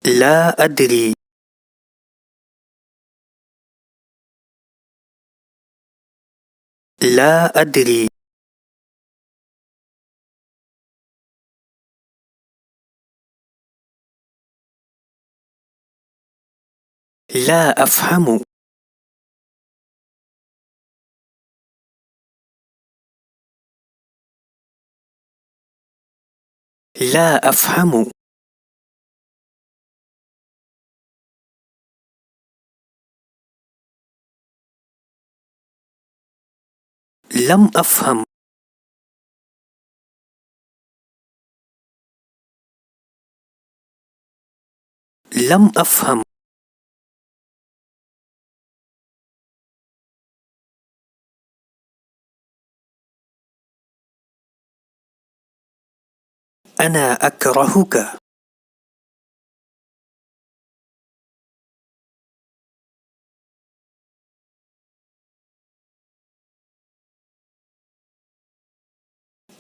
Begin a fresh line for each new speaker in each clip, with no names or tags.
لا أدري. لا أدري. لا أفهم. لا أفهم. لم أفهم. لم أفهم. أنا أكرهك.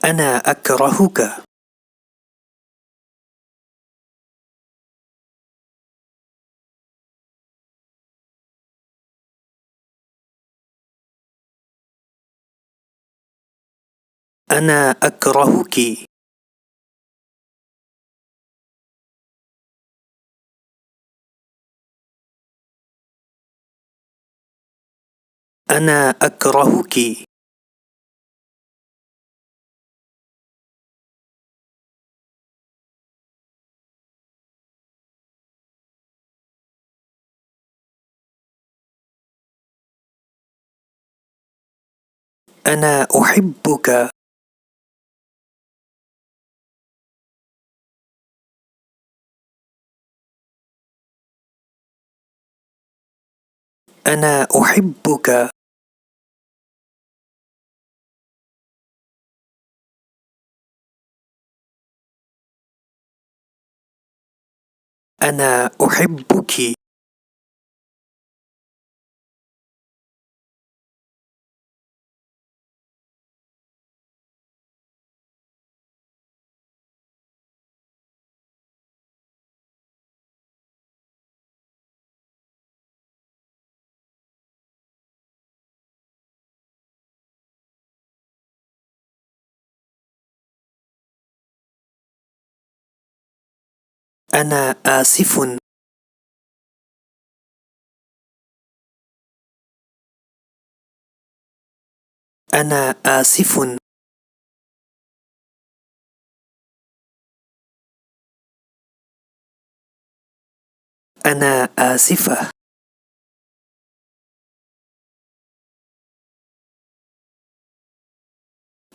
أنا أكرهك. أنا أكرهك. أنا أكرهك. أنا أحبك. أنا أحبك. أنا أحبك. أنا آسف. أنا آسف. أنا آسفة.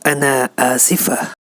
أنا آسفة.